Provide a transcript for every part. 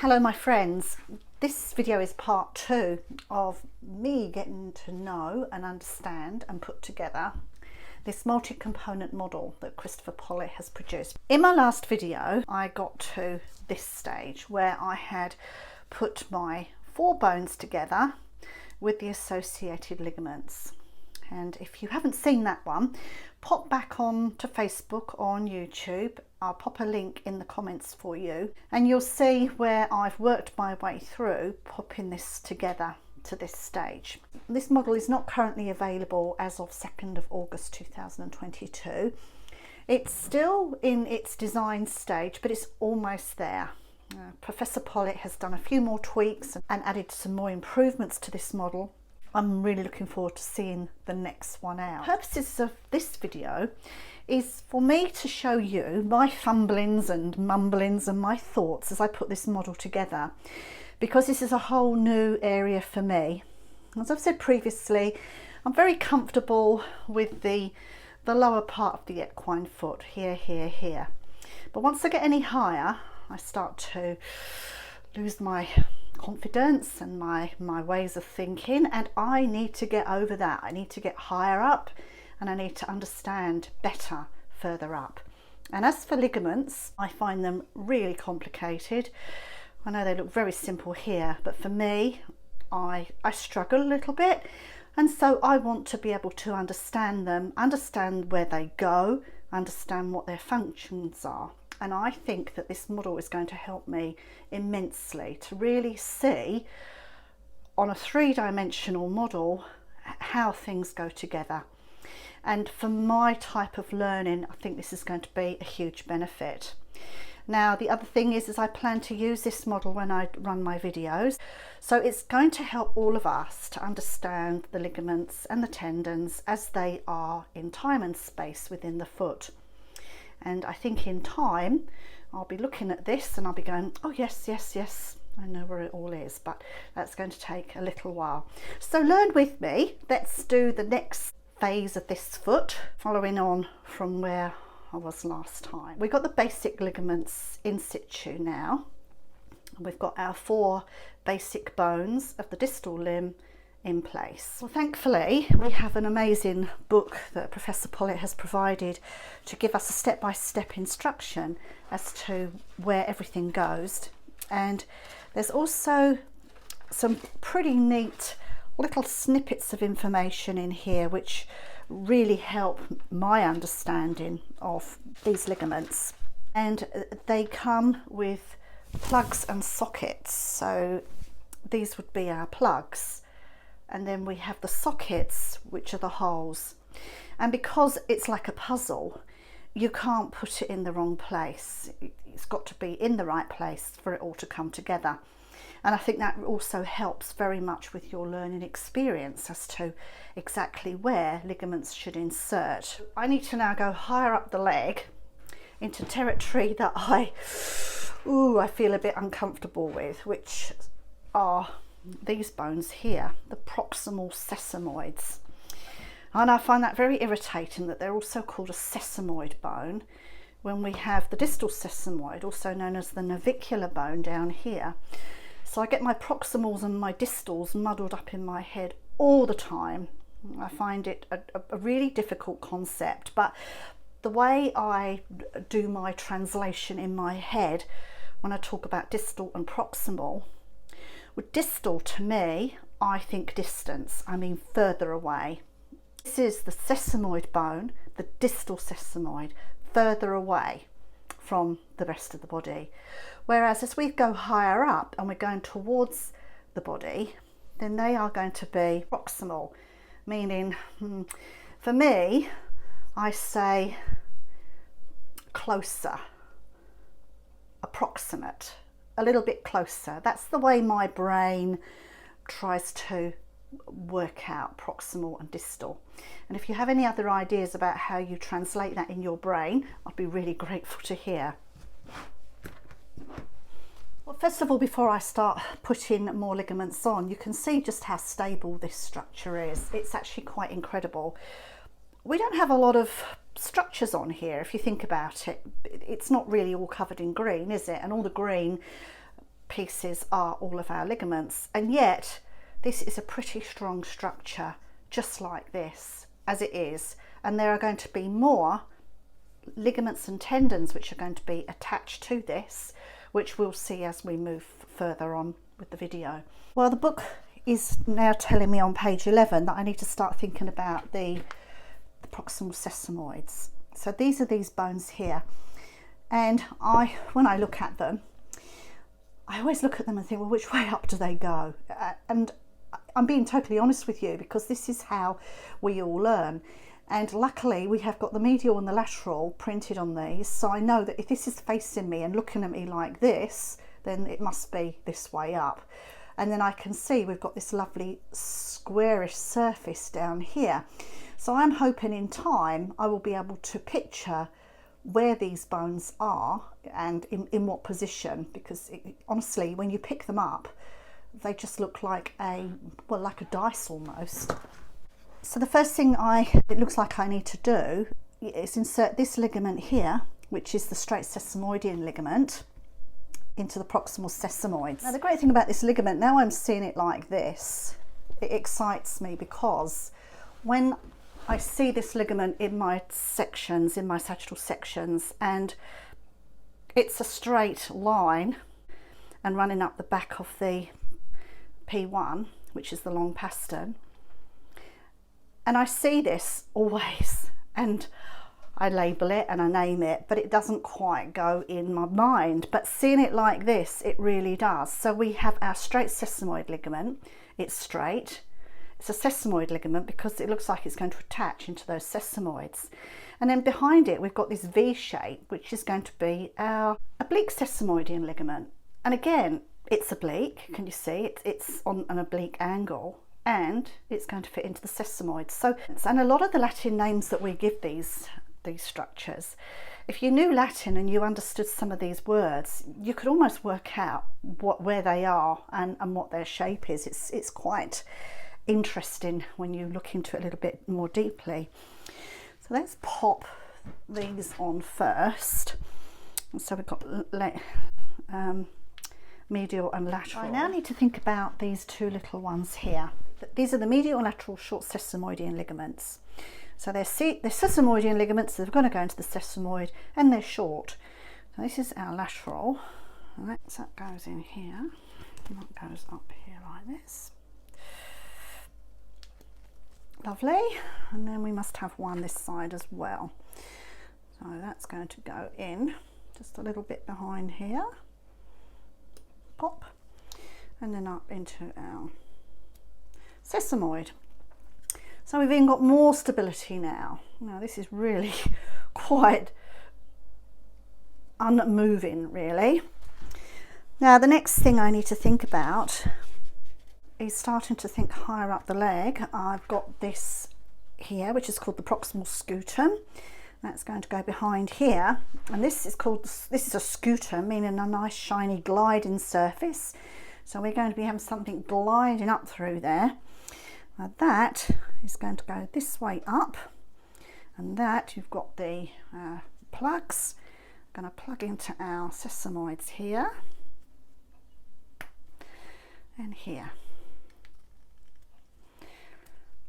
Hello my friends, this video is part 2 of me getting to know and understand and put together this multi-component model that Christopher Pollitt has produced. In my last video I got to this stage where I had put my 4 bones together with the associated ligaments, and if you haven't seen that one, pop back on to Facebook or on YouTube. I'll pop a link in the comments for you and you'll see where I've worked my way through popping this together to this stage. This model is not currently available as of 2nd of August 2022. It's still in its design stage, but it's almost there. Professor Pollitt has done a few more tweaks and added some more improvements to this model. I'm really looking forward to seeing the next one out. The purposes of this video is for me to show you my fumblings and mumblings and my thoughts as I put this model together, because this is a whole new area for me. As I've said previously, I'm very comfortable with the lower part of the equine foot, here. But once I get any higher, I start to lose my confidence and my ways of thinking, and I need to get over that. I need to get higher up and I need to understand better further up. And as for ligaments, I find them really complicated. I know they look very simple here, but for me, I struggle a little bit, and so I want to be able to understand them, understand where they go, understand what their functions are. And I think that this model is going to help me immensely to really see on a 3-dimensional model how things go together. And for my type of learning, I think this is going to be a huge benefit. Now, the other thing is I plan to use this model when I run my videos. So it's going to help all of us to understand the ligaments and the tendons as they are in time and space within the foot. And I think in time, I'll be looking at this and I'll be going, oh yes, I know where it all is, but that's going to take a little while. So learn with me. Let's do the next phase of this foot, following on from where I was last time. We've got the basic ligaments in situ now. We've got our 4 basic bones of the distal limb in place. Well, thankfully we have an amazing book that Professor Pollitt has provided to give us a step-by-step instruction as to where everything goes, and there's also some pretty neat little snippets of information in here which really help my understanding of these ligaments, and they come with plugs and sockets. So these would be our plugs, and then we have the sockets, which are the holes. And because it's like a puzzle, you can't put it in the wrong place. It's got to be in the right place for it all to come together. And I think that also helps very much with your learning experience as to exactly where ligaments should insert. I need to now go higher up the leg into territory that I feel a bit uncomfortable with, which are these bones here, the Proximal Sesamoids. And I find that very irritating that they're also called a sesamoid bone when we have the distal sesamoid, also known as the navicular bone, down here. So I get my proximals and my distals muddled up in my head all the time. I find it a really difficult concept, but the way I do my translation in my head when I talk about distal and proximal, with distal, to me, I think distance, I mean further away. This is the sesamoid bone, the distal sesamoid, further away from the rest of the body. Whereas as we go higher up and we're going towards the body, then they are going to be proximal, meaning, for me, I say closer, approximate, a little bit closer. That's the way my brain tries to work out proximal and distal. And if you have any other ideas about how you translate that in your brain, I'd be really grateful to hear. Well, first of all, before I start putting more ligaments on, you can see just how stable this structure is. It's actually quite incredible. We don't have a lot of structures on here, if you think about it. It's not really all covered in green, is it? And all the green pieces are all of our ligaments, and yet this is a pretty strong structure, just like this, as it is. And there are going to be more ligaments and tendons which are going to be attached to this, which we'll see as we move further on with the video. Well, the book is now telling me on page 11 that I need to start thinking about the proximal sesamoids. So these are these bones here, and when I look at them, I always look at them and think, well, which way up do they go? And I'm being totally honest with you, because this is how we all learn. And luckily we have got the medial and the lateral printed on these, so I know that if this is facing me and looking at me like this, then it must be this way up. And then I can see we've got this lovely squarish surface down here. So I'm hoping in time I will be able to picture where these bones are and in what position, because honestly, when you pick them up, they just look like like a dice almost. So the first thing it looks like I need to do is insert this ligament here, which is the straight sesamoidian ligament, into the proximal sesamoids. Now the great thing about this ligament, now I'm seeing it like this, it excites me, because when I see this ligament in my sections, in my sagittal sections, and it's a straight line and running up the back of the P1, which is the long pastern, and I see this always, and I label it and I name it, but it doesn't quite go in my mind. But seeing it like this, it really does. So we have our straight sesamoid ligament. It's straight. It's a sesamoid ligament because it looks like it's going to attach into those sesamoids. And then behind it, we've got this V shape, which is going to be our oblique sesamoidian ligament. And again, it's oblique. Can you see? It's on an oblique angle, and it's going to fit into the sesamoids. So, and a lot of the Latin names that we give these structures, if you knew Latin and you understood some of these words, you could almost work out where they are and what their shape is. It's quite interesting when you look into it a little bit more deeply. So let's pop these on first. So we've got medial and lateral. I now need to think about these two little ones here. These are the medial and lateral short sesamoidian ligaments. So they're sesamoidian ligaments, so they're going to go into the sesamoid, and they're short. So this is our lateral. Right, so that goes in here, and that goes up here like this. Lovely. And then we must have one this side as well. So that's going to go in just a little bit behind here. Pop. And then up into our sesamoid. So we've even got more stability now. Now this is really quite unmoving, really. Now the next thing I need to think about is starting to think higher up the leg. I've got this here, which is called the Proximal Scutum. That's going to go behind here, and this is a scutum, meaning a nice shiny gliding surface. So we're going to be having something gliding up through there. Now that is going to go this way up, and that you've got the plugs. I'm going to plug into our sesamoids here and here.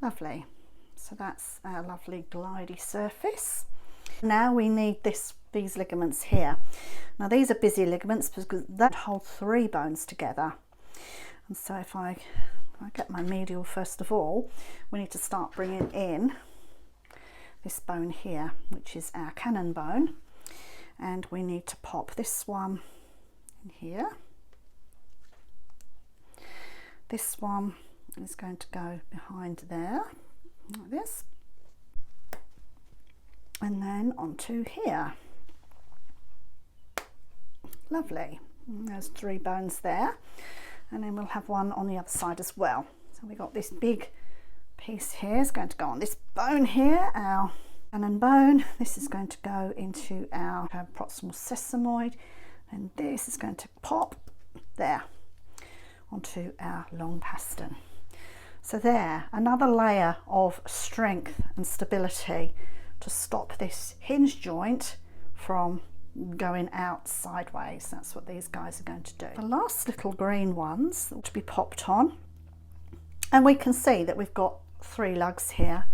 Lovely. So that's our lovely glidey surface. Now we need these ligaments here. Now these are busy ligaments because that hold 3 bones together. And so if I get my medial first of all, we need to start bringing in this bone here, which is our cannon bone, and we need to pop this one in here. This one is going to go behind there like this, and then onto here. Lovely. And there's 3 bones there, and then we'll have one on the other side as well. So we got this big piece here is going to go on this bone here, our cannon bone. This is going to go into our proximal sesamoid, and this is going to pop there onto our long pastern. So there, another layer of strength and stability to stop this hinge joint from going out sideways. That's what these guys are going to do. The last little green ones to be popped on, and we can see that we've got 3 lugs here.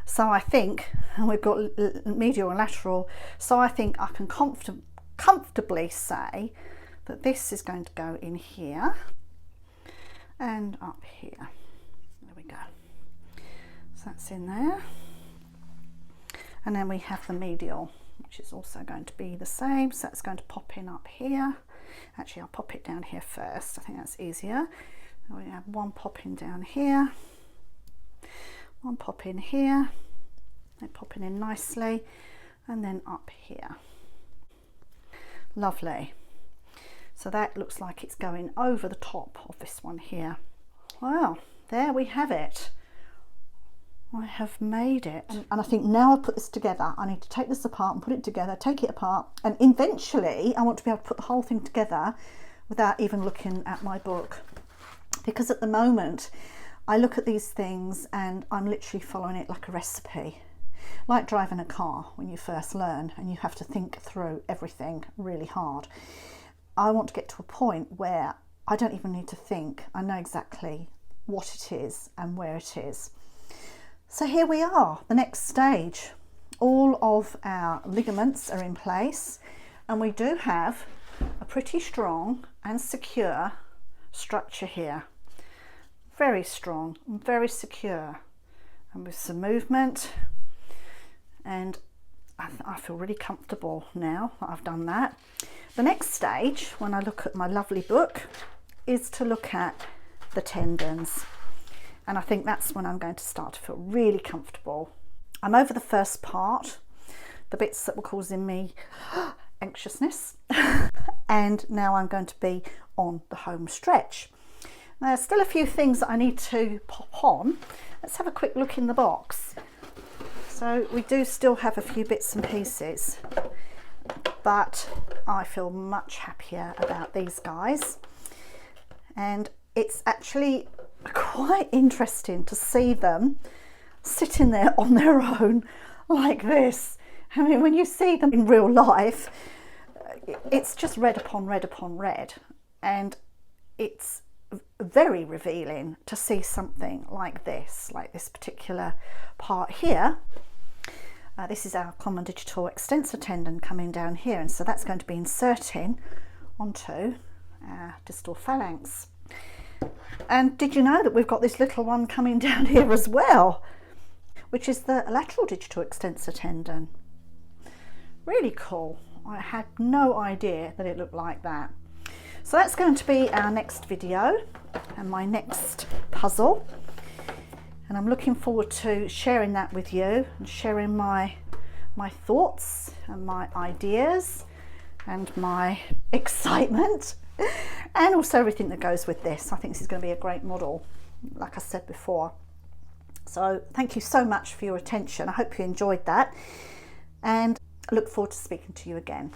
So I think, and we've got medial and lateral, so I think I can comfortably say that this is going to go in here and up here. There we go. So that's in there. And then we have the medial, which is also going to be the same. So that's going to pop in up here. Actually, I'll pop it down here first. I think that's easier. We have one pop in down here, one pop in here, they're popping in nicely, and then up here. Lovely. So that looks like it's going over the top of this one here. Well, there we have it. I have made it. And I think now I put this together, I need to take this apart and put it together, take it apart, and eventually I want to be able to put the whole thing together without even looking at my book. Because at the moment I look at these things and I'm literally following it like a recipe, like driving a car when you first learn and you have to think through everything really hard. I want to get to a point where I don't even need to think. I know exactly what it is and where it is. So here we are, the next stage. All of our ligaments are in place, and we do have a pretty strong and secure structure here. Very strong and very secure, and with some movement, and I feel really comfortable now that I've done that. The next stage, when I look at my lovely book, is to look at the tendons, and I think that's when I'm going to start to feel really comfortable. I'm over the first part, the bits that were causing me anxiousness, and now I'm going to be on the home stretch. There's still a few things that I need to pop on. Let's have a quick look in the box. So we do still have a few bits and pieces, but I feel much happier about these guys. And it's actually quite interesting to see them sitting there on their own like this. I mean, when you see them in real life, it's just red upon red upon red, and it's very revealing to see something like this particular part here. This is our common digital extensor tendon coming down here, and so that's going to be inserting onto our distal phalanx. And did you know that we've got this little one coming down here as well, which is the lateral digital extensor tendon? Really cool. I had no idea that it looked like that. So that's going to be our next video and my next puzzle, and I'm looking forward to sharing that with you and sharing my thoughts and my ideas and my excitement and also everything that goes with this. I think this is going to be a great model, like I said before. So thank you so much for your attention. I hope you enjoyed that, and I look forward to speaking to you again.